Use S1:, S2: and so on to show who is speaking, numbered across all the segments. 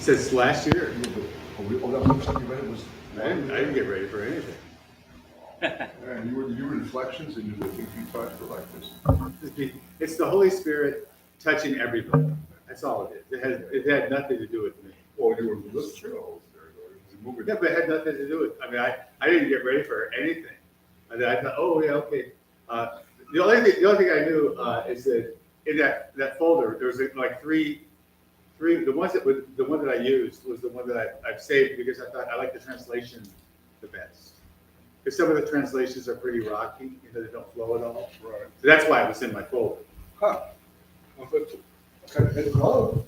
S1: Since last year,
S2: That first time you read it was.
S1: I didn't get ready for anything.
S2: And you were Reflections and you were Think You Touch for like this.
S1: It's the Holy Spirit touching everybody. That's all it is. It had nothing to do with me.
S2: Well, you were listening to the Holy Spirit, or it was a movie.
S1: Yeah, but it had nothing to do with. I mean, I didn't get ready for anything. And I thought, oh yeah, okay. The only thing I knew is that in that folder there was like three. The one that I used was the one that I've saved because I thought I like the translation the best. Because some of the translations are pretty rocky, they don't flow at all.
S2: Right.
S1: So that's why it was in my folder.
S2: Huh. Well, that's kind of head color.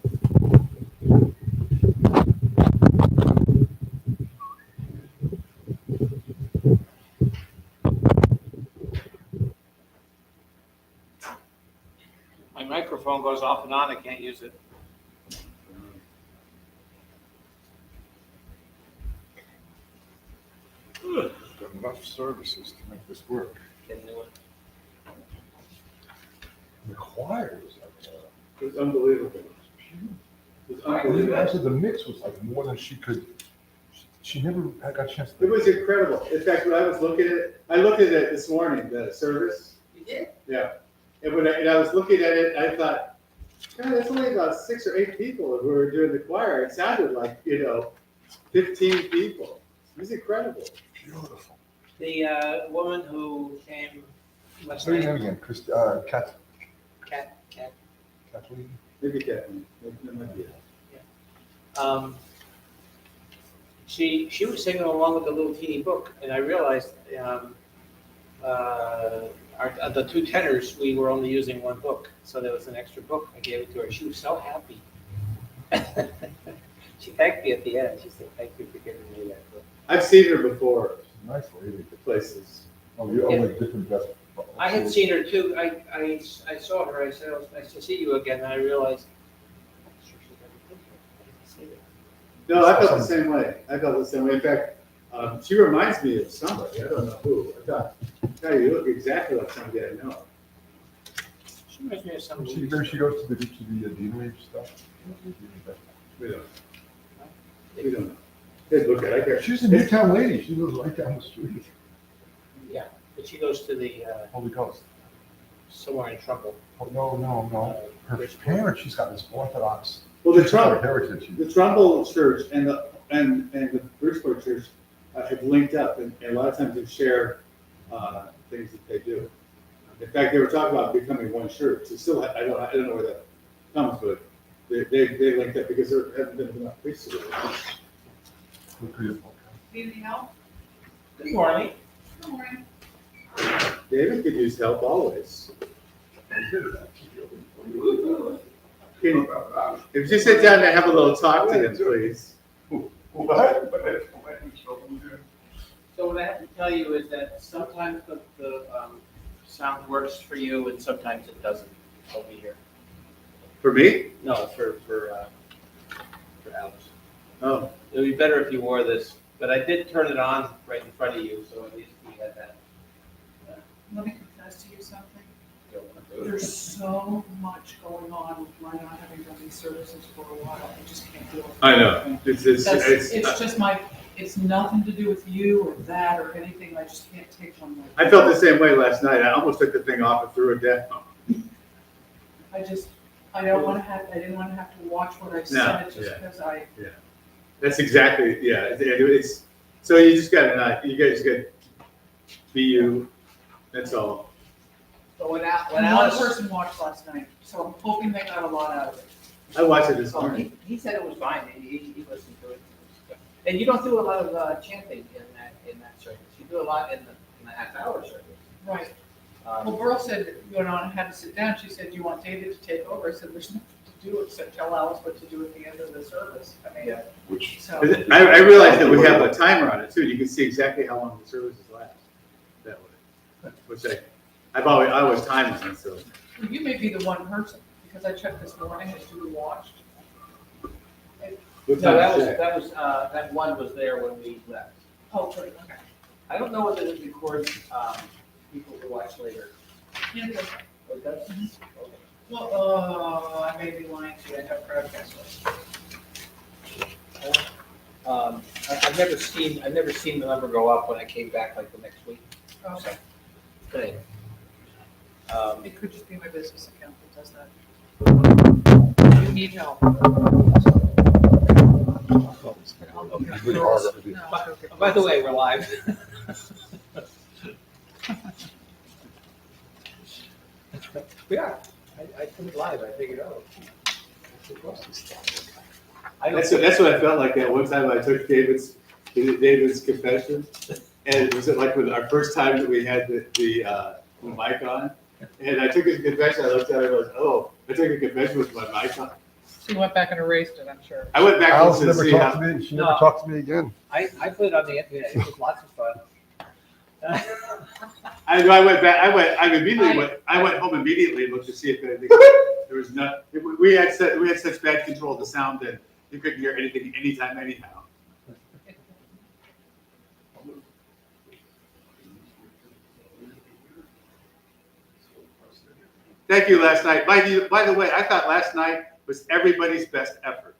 S3: My microphone goes off and on, I can't use it.
S2: Got enough services to make this work.
S3: Can do it.
S2: The choir was like,
S1: It was unbelievable. It was unbelievable.
S2: actually the mix was like more than she could. She never had got a chance to.
S1: It was incredible. In fact, when I was looking at it, I looked at it this morning, the service.
S3: You did?
S1: Yeah. And when I was looking at it, I thought, God, there's only about 6 or 8 people who were doing the choir. It sounded like, 15 people. It was incredible.
S2: Beautiful.
S3: The woman who came last
S2: Say your name
S3: night,
S2: again,
S3: Cat,
S2: Kathleen.
S1: Maybe Kathleen. That might be it.
S3: she was singing along with the little teeny book, and I realized the two tenors, we were only using one book, so there was an extra book. I gave it to her. She was so happy. She thanked me at the end. She said, "Thank you for giving me that book."
S1: I've seen her before
S2: Nice lady.
S1: at places.
S2: Oh, you're
S3: Yeah.
S2: like different dress.
S3: I had seen her too. I saw her. I said, "Oh, it's nice to see you again." And I realized, I'm not sure she's ever been here. I didn't see her.
S1: No, I felt the same way. In fact, she reminds me of somebody. I don't know who. I thought, God, you look exactly like somebody I know.
S3: She reminds me of some
S2: She,
S3: movie
S2: maybe she
S3: star.
S2: goes to the deanery stuff.
S1: We don't. We don't know. Hey, look at it.
S2: She's a Newtown lady. She lives right down the street.
S3: Yeah, but she goes to the
S2: Holy Ghost.
S3: somewhere in Trumbull.
S2: Oh, no. Her parents, she's got this Orthodox.
S1: Well, the
S2: she's got a
S1: Trumbull,
S2: heritage.
S1: the Trumbull Church and the Bridgeport Church have linked up, and a lot of times they share things that they do. In fact, they were talking about becoming one church. It's still, I don't know where that comes, but they linked up because there haven't been enough priests to do it.
S2: Beautiful.
S4: Need any help?
S3: Good morning.
S4: Good morning.
S1: David could use help always. If you just sit down and have a little talk to him, please.
S2: What?
S3: So what I have to tell you is that sometimes the sound works for you and sometimes it doesn't over here.
S1: For me?
S3: No, for Alice.
S1: Oh,
S3: It would be better if you wore this, but I did turn it on right in front of you, so at least we had that.
S4: Let me confess to you something.
S3: Go.
S4: There's so much going on with my not having done these services for a while. I just can't do it.
S1: I know.
S4: It's just it's nothing to do with you or that or anything. I just can't take on that.
S1: I felt the same way last night. I almost took the thing off and threw it down.
S4: I didn't want to have to watch what I said just because
S1: That's exactly, yeah. It's so you just gotta not. You guys got to be you. That's all.
S3: So when
S4: one
S3: Alice,
S4: person watched last night, so I'm hoping they got a lot out of it.
S1: I watched it this
S3: oh,
S1: morning.
S3: he said it was fine. He listened to it. And you don't do a lot of chanting in that service. You do a lot in the half-hour service.
S4: Right. Well, Burl said, I had to sit down. She said, "Do you want David to take over?" I said, "There's nothing to do except tell Alice what to do at the end of the service." I mean,
S2: Which,
S4: so.
S1: I realized that we have a timer on it too. You can see exactly how long the services last. That way, which I always time on. So
S4: Well, you may be the one person, because I checked this morning as you watched.
S1: what
S3: No,
S1: time is it?
S3: that one was there when we left.
S4: Oh, good, okay.
S3: I don't know whether it records people who watch later.
S4: Yeah, good.
S3: Oh, it does?
S4: Mhm.
S3: Okay.
S4: Well, I may be lying to you. I have crowdcast.
S3: I've never seen the number go up when I came back like the next week.
S4: Okay.
S3: But anyway.
S4: It could just be my business account that does that. You need help. Okay.
S2: Good hard.
S4: No.
S3: By the way, we're live. We are. I put it live, I figured out.
S1: That's what I felt like that one time I took David's confession. And it was like when our first time that we had the mic on. And I took his confession, I looked at it, and I was, oh, I took a confession with my mic on.
S4: So you went back and erased it, I'm sure.
S1: I went back and
S2: Alice
S1: listened to
S2: never
S1: see
S2: talked
S1: how.
S2: to me, she never talked to me again.
S3: I put it on the internet, it was lots of fun.
S1: I went back, I went home immediately and looked to see if anything, there was not, we had such bad control of the sound that you couldn't hear anything anytime, anyhow. Thank you last night. By the way, I thought last night was everybody's best effort,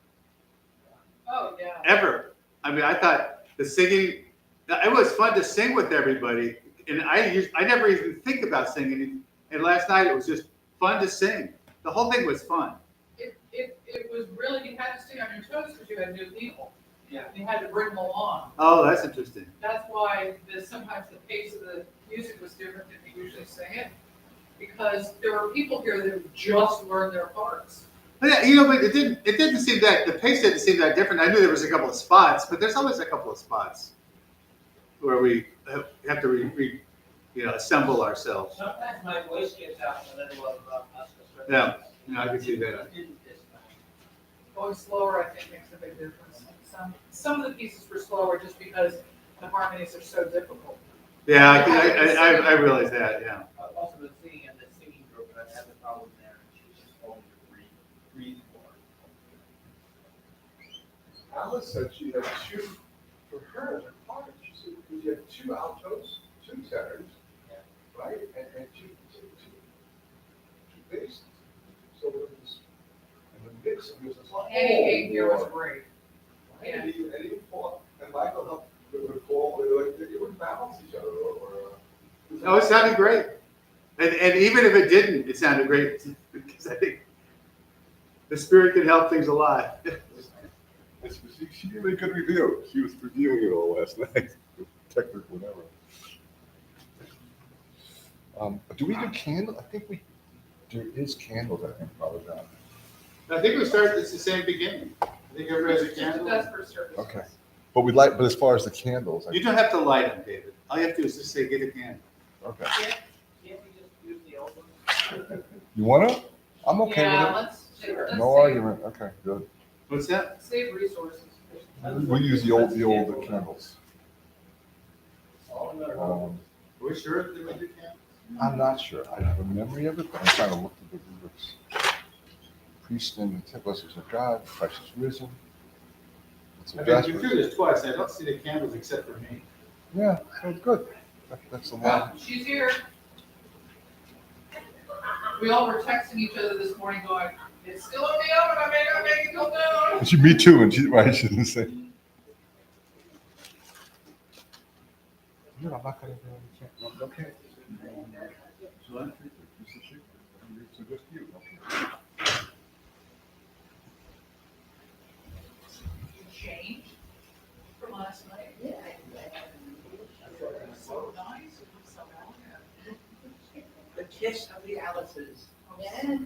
S4: Oh, yeah.
S1: ever. I mean, I thought the singing, it was fun to sing with everybody. And I never even think about singing. And last night it was just fun to sing. The whole thing was fun.
S4: It was really, you had to stay on your toes because you had new people. Yeah. You had to bring them along.
S1: Oh, that's interesting.
S4: That's why sometimes the pace of the music was different than you usually sing it. Because there were people here that just learned their parts.
S1: But yeah, but it didn't seem that, the pace didn't seem that different. I knew there was a couple of spots, but there's always a couple of spots where we have to assemble ourselves.
S3: Sometimes my voice gets out in the middle of Pascha.
S1: Yeah, I can see that.
S4: Going slower, I think, makes a big difference. Some of the pieces were slower just because the harmonies are so difficult.
S1: Yeah, I realize that, yeah.
S3: Also the singing group, I had the problem there, and she was just told me to breathe more.
S2: Alice said she had two, for her, as a part, she said, because you have two altos, two tenors, right, and two basses. So it was, and the mix was this whole.
S4: Annie Hayden here was great.
S2: Right, and he fought, and Michael helped with the call, they would balance each other,
S1: No, it sounded great. And even if it didn't, it sounded great because I think the spirit can help things a lot.
S2: She gave me a good review. She was reviewing it all last night. Technical, whatever. Do we do candle? I think there is candles, I think, probably not.
S1: I think we started, it's the same beginning. I think everybody has a
S4: Just
S1: candle.
S4: the Vespers service.
S2: Okay. But as far as the candles,
S1: You don't have to light them, David. All you have to do is just say, get a candle.
S2: okay.
S3: Can't we just use the old one?
S2: You wanna? I'm okay
S4: Yeah,
S2: with
S4: let's
S2: it. No argument. Okay, good.
S1: What's that?
S4: save resources.
S2: We'll use the old candles.
S1: Are we sure that we do candles?
S2: I'm not sure. I have a memory of it, but I'm trying to look at the lyrics. Priest and the blessings of God, Christ is risen. It's a
S1: I've been
S2: Vespers.
S1: through this twice. I don't see the candles except for me.
S2: Yeah, so good. That's the one.
S4: She's here. We all were texting each other this morning going, it's still in the oven, I may not make it go down.
S2: Me too, and she didn't say. No, I'm not gonna do it. Okay. So just you.
S4: Change from last night.
S5: Yeah.
S4: So nice, so elegant.
S3: The kiss of the Alices.
S5: Yes.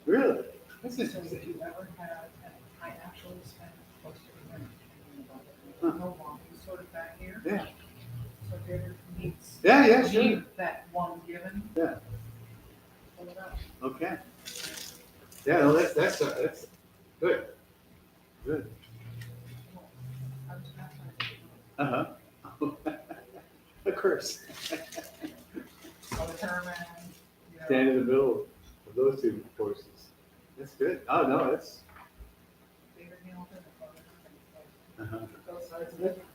S1: Really? This
S4: So
S1: is,
S4: that you ever had, I actually spent close to a minute thinking about it. No long, he's sort of back here.
S1: yeah.
S4: So David meets.
S1: Yeah, sure.
S4: meet that one given.
S1: Yeah.
S4: Pull it up.
S1: Okay. Yeah, no, that's good. Good.
S4: I was not
S1: Uh-huh. A curse.
S4: determined, you know.
S1: Stand in the middle of those two forces. That's good. Oh, no, that's,
S4: David Hamilton,
S1: uh-huh.
S4: both sides of it.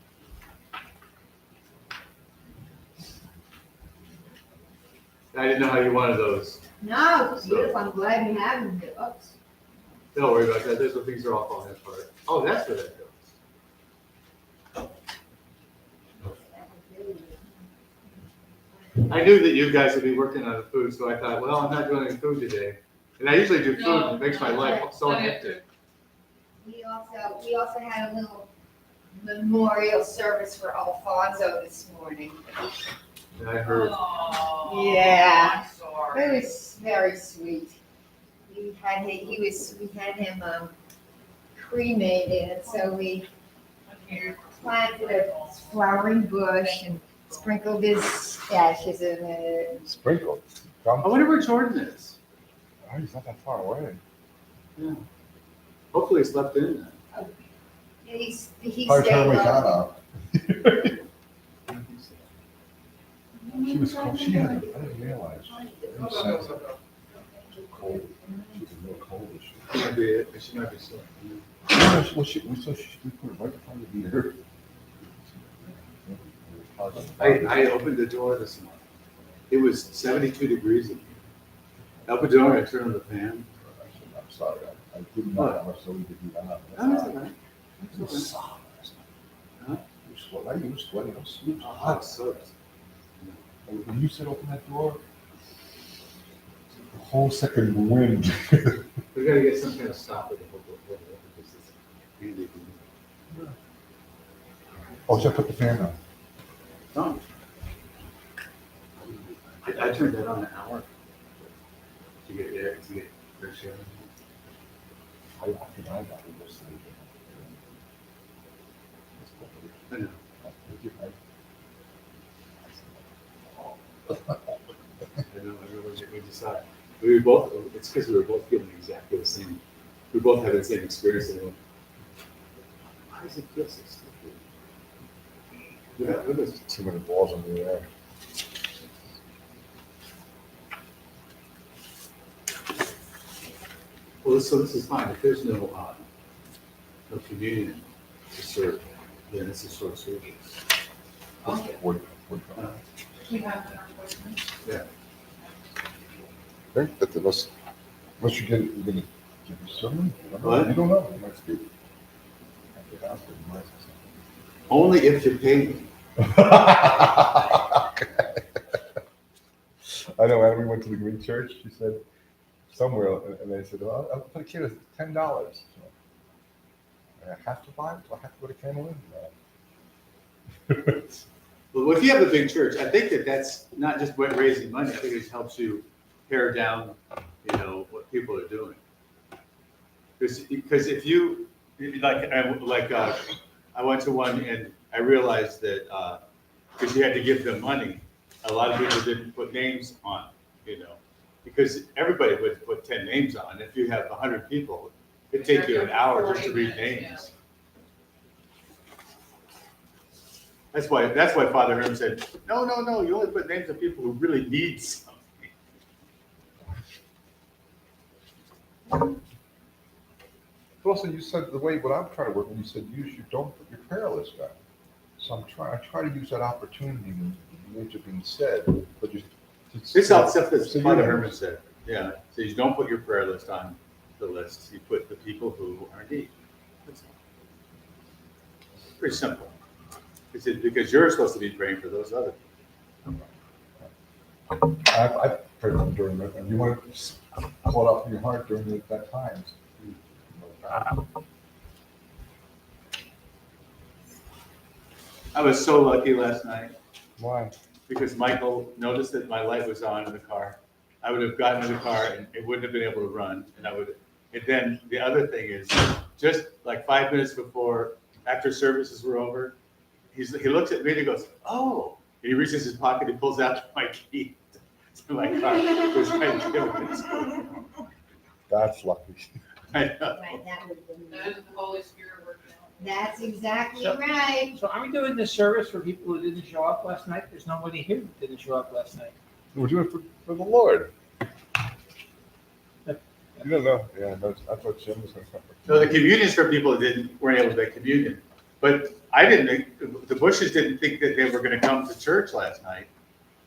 S1: I didn't know how you wanted those.
S5: No, it's beautiful, I'm glad you have them. Oops.
S1: Don't worry about that, those are things are all falling apart. Oh, that's where that goes. I knew that you guys would be working on the food, so I thought, well, I'm not doing any food today. And I usually do food, and it makes my life so hectic.
S5: We also had a little memorial service for Alfonso this morning.
S1: And I heard,
S5: Yeah.
S4: I'm sorry.
S5: It was very sweet. We had him cremated, and so we planted a flowering bush and sprinkled his ashes in it.
S2: Sprinkled.
S1: I wonder where Jordan is.
S2: Oh, he's not that far away.
S1: Yeah. Hopefully he slept in.
S5: He
S2: Probably
S5: stayed
S2: turned my fan
S5: up.
S2: off. She was cold. She had, I didn't realize. It was sensitive. Cold. She was real cold.
S1: She might be it, she might be still.
S2: Yeah, well, we put it right in front of the ear.
S1: I opened the door this morning. It was 72 degrees in here. I opened the door and I turned on the fan.
S2: I'm sorry, I didn't know how much so we could do that.
S1: That's all right.
S2: It was soft.
S1: Huh?
S2: You sweat, you were sweating, I was sweating.
S1: Hot soaked.
S2: When you said open that door, the whole second wind.
S1: We gotta get some kind of stopper to hold the door because it's really.
S2: Oh, should I put the fan on?
S1: No. I turned that on an hour. To get air, fresh air.
S2: I think I got it yesterday.
S1: I know. I know, we decided. We were both, it's because we were both feeling exactly the same. We both had the same experience. And we went, why does it feel so stupid? Look at this.
S2: Too many balls in the air.
S1: Well, so this is fine. If there's no communion to serve, then it's a short service.
S4: Okay. We have an appointment.
S1: Yeah.
S2: I think that unless you get it, you're gonna give a sermon.
S1: What?
S2: You don't know. You might speak. You might
S1: Only if you pay me.
S2: I know, when we went to the Greek church, she said, somewhere, and they said, well, I'll put a kid at $10. So, I have to buy it? Do I have to put a candle in? No.
S1: Well, if you have a big church, I think that's not just raising money. I think it helps you pare down, what people are doing. Because if you I went to one and I realized that because you had to give them money, a lot of people didn't put names on, because everybody would put 10 names on. If you have 100 people, it'd take you an hour just to read names. That's why Father Herm said, no, you only put names of people who really need something.
S2: Also, you said the way what I'm trying to work, when you said you don't put your prayer list down. So I try to use that opportunity when the words are being said, but just.
S1: This is all stuff that
S2: So
S1: Father
S2: you know.
S1: Herman said. Yeah, so you don't put your prayer list on the list. You put the people who are in need. That's all. Pretty simple. Because you're supposed to be praying for those other people.
S2: I prayed for them during that, and you want to pull it up in your heart during that time.
S1: I was so lucky last night
S2: Why?
S1: because Michael noticed that my light was on in the car. I would have gotten in the car and it wouldn't have been able to run. And then the other thing is, just like 5 minutes before, after services were over, he looks at me and he goes, "Oh," and he reaches his pocket, he pulls out my key to my car. Which I give.
S2: That's lucky.
S1: I know.
S5: Right, that would have
S4: That
S5: been.
S4: is the Holy Spirit working out.
S5: That's exactly
S3: So-
S5: right.
S3: So are we doing this service for people who didn't show up last night? There's nobody here who didn't show up last night.
S2: We're doing it for the Lord. You don't know. Yeah, I thought Jim was going to come.
S1: So the communion is for people that weren't able to make communion. But the Bushes didn't think that they were going to come to church last night.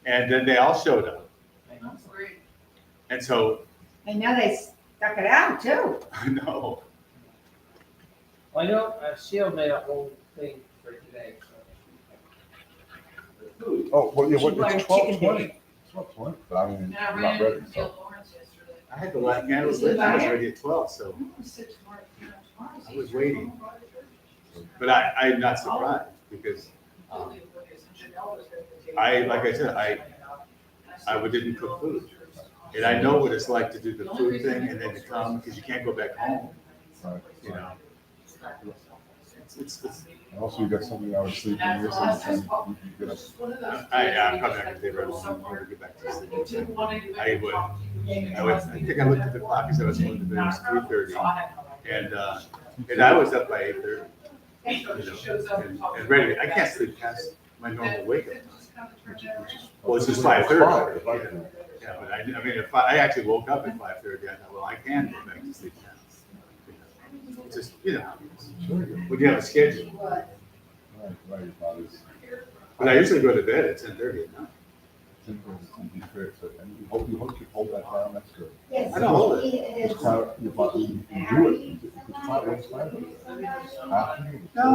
S1: And then they all showed up.
S4: That's great.
S1: And so,
S5: And now they stuck it out too.
S1: I know,
S3: Well, I know, Seal made a whole thing for today, so. The food.
S2: Oh, well, yeah,
S5: She wanted
S2: it's 12:20.
S5: chicken
S2: It's 12:20, but I mean,
S4: And I
S2: we're
S4: ran
S2: not
S4: into
S2: ready, so.
S4: Dale Lawrence yesterday.
S1: I had the last man was
S5: Is he
S1: late, I was
S5: there?
S1: ready at 12, so,
S4: I said tomorrow, tomorrow's
S1: I was
S4: Easter,
S1: waiting.
S4: I'm going to church.
S1: but I'm not surprised, because, like I said, I didn't cook food. And I know what it's like to do the food thing and then to come, because you can't go back home,
S2: Right.
S1: you know. It's,
S2: And also you got so many hours sleep in here, so you get up.
S1: I'm coming back to the room, I'm going to get back to sleep. I think I looked at the clock, because I was going to bed, it was 3:30. And I was up by 8:30, you know, and ready, I can't sleep past my normal wake up. Well, it's just 5:30. Yeah, but I mean, if I actually woke up at 5:30, I thought, well, I can go back to sleep now. It's just, you know, when you have a schedule.
S2: Right, right, bothers.
S1: But I usually go to bed at 10:30 at night.
S2: And you hope you hold that down, that's good.
S5: Yes.
S1: I don't hold it.
S2: It's kind your body, you can do it. It's not when it's time. Afternoon.
S1: No,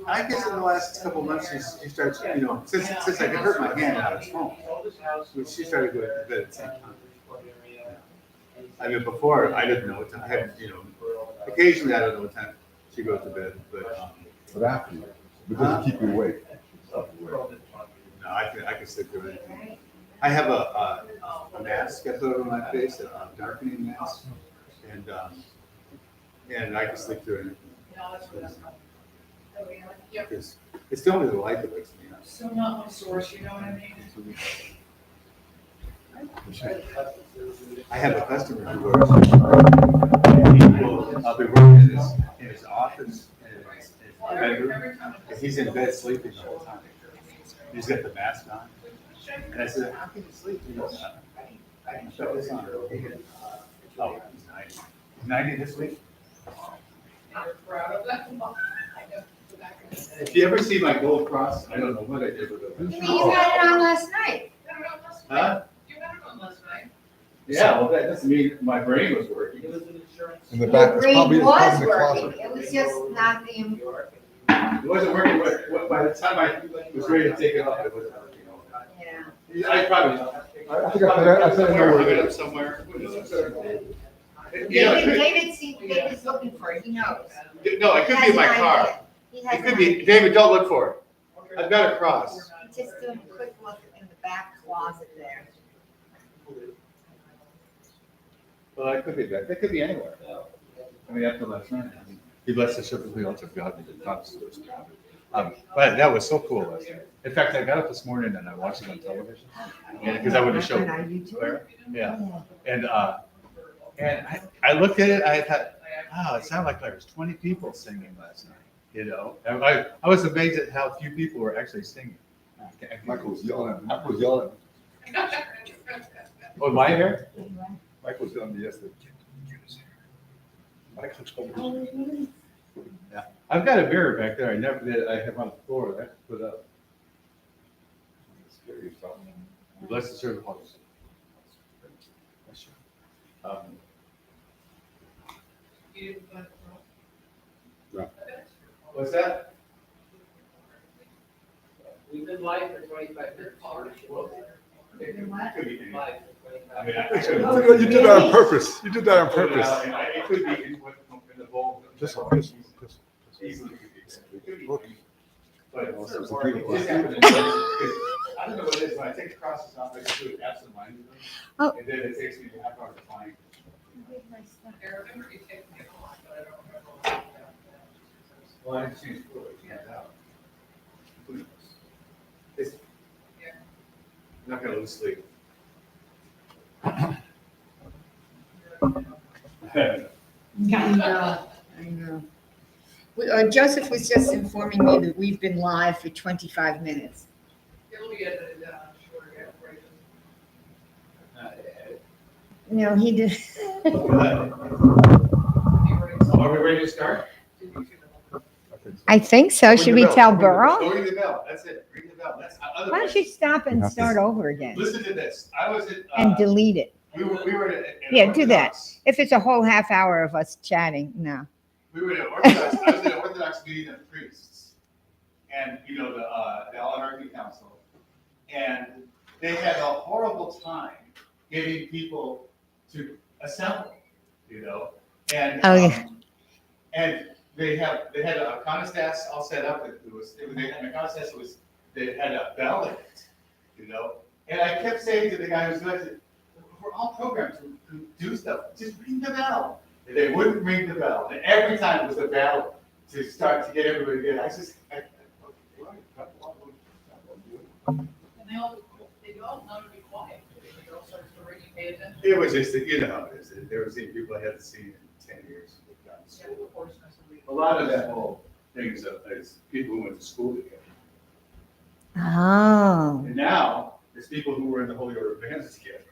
S1: I guess in the last couple of months, she starts, you know, since I could hurt my hand and I was home, she started going to bed at the same time. I mean, before, I didn't know what time, I had, you know, occasionally I don't know what time she goes to bed, but,
S2: But after, because it keep you awake. Stuff awake.
S1: no, I can sleep through anything. I have a mask I put over my face, a darkening mask, and I can sleep through anything. Because it's only the light that wakes me up.
S4: So not my source, you know what I mean?
S1: I have a customer who works, I'll be working in his office, in his bedroom, and he's in bed sleeping the whole time. He's got the mask on. And I said, how can you sleep? He goes, I can shut this on. Oh, he's 90. He's 90 this week.
S4: You're proud of that.
S1: If you ever see my gold cross, I don't know what I did with it.
S5: You mean you got it on last night?
S1: Huh?
S4: You had it on last night.
S1: Yeah, well, that doesn't mean my brain was working.
S2: In the back,
S5: Your
S2: it's
S5: brain
S2: probably in
S5: was
S2: the
S5: working,
S2: closet.
S5: it was just not the,
S1: It wasn't working, but by the time I was ready to take it off, it wasn't working.
S5: yeah.
S1: I probably.
S2: I think I said I know where
S1: Hung
S2: it
S1: it up
S2: is.
S1: somewhere.
S5: David's looking for it, he knows.
S1: No, it could be in my car.
S5: He has
S1: It could
S5: an
S1: be,
S5: idea.
S1: David, don't look for it. I've got a cross.
S5: Just doing a quick look in the back closet there.
S1: Well, it could be that. It could be anywhere. I mean, after last night. He blessed the ship with the altar of God and did not destroy his God. But that was so cool last night. In fact, I got up this morning and I watched it on television. Because I would have showed
S5: On YouTube?
S1: Claire. Yeah. And I looked at it, I thought, wow, it sounded like there was 20 people singing last night, you know? And I was amazed at how few people were actually singing.
S2: Michael was yelling at me. Michael was yelling.
S1: Oh, my hair?
S2: Michael was yelling at me yesterday. Michael told me.
S1: Yeah. I've got a mirror back there. I never did. I have on the floor. I have to put up.
S2: Scare yourself.
S1: Bless the servant of
S4: You didn't find it wrong.
S1: What's that?
S3: We've been live for 25 minutes.
S1: It could be anything.
S3: Live for 25
S1: I mean,
S3: minutes.
S1: I
S2: Oh, you did that on purpose. You did that on purpose.
S1: It could be in the bowl. Easily could be. It could be. But it just happened. I don't know what it is, when I take the crosses off, I just do it absent-mindedly.
S5: Oh.
S1: And then it takes me a half hour to find.
S4: I remember you taking it a lot, but I don't remember.
S1: Well, I just use food, I can't out. Who knows? It's, I'm not gonna lose sleep.
S5: I know, I know. Joseph was just informing me that we've been live for 25 minutes.
S4: It'll be edited down, I'm sure, yeah, right.
S5: No, he did.
S1: Are we ready to start?
S5: I think so. Should we tell Burl?
S1: Go ring the bell, that's it, ring the bell,
S5: Why don't you stop and start over again
S1: Listen to this. I was at,
S5: and delete it?
S1: we were at. an
S5: Yeah, do that.
S1: Orthodox-
S5: If it's a whole half hour of us chatting, no.
S1: We were at an Orthodox, I was at an Orthodox meeting of priests. And, you know, the All-American Council. And they had a horrible time getting people to assemble, you know? And,
S5: Oh, yeah.
S1: And they had a contest all set up. They had a contest that had a bell in it, you know? And I kept saying to the guy who was doing it, we're all programmed to do stuff. Just ring the bell. And they wouldn't ring the bell. And every time it was a battle to start to get everybody to get it.
S4: And they all know to be quiet. The girl starts to really pay attention.
S1: It was just, you know, there was people I hadn't seen in 10 years.
S4: Yeah, of course, that's a reason.
S1: A lot of that whole thing is people who went to school together.
S5: Oh.
S1: And now, it's people who were in the Holy Order of Bands together.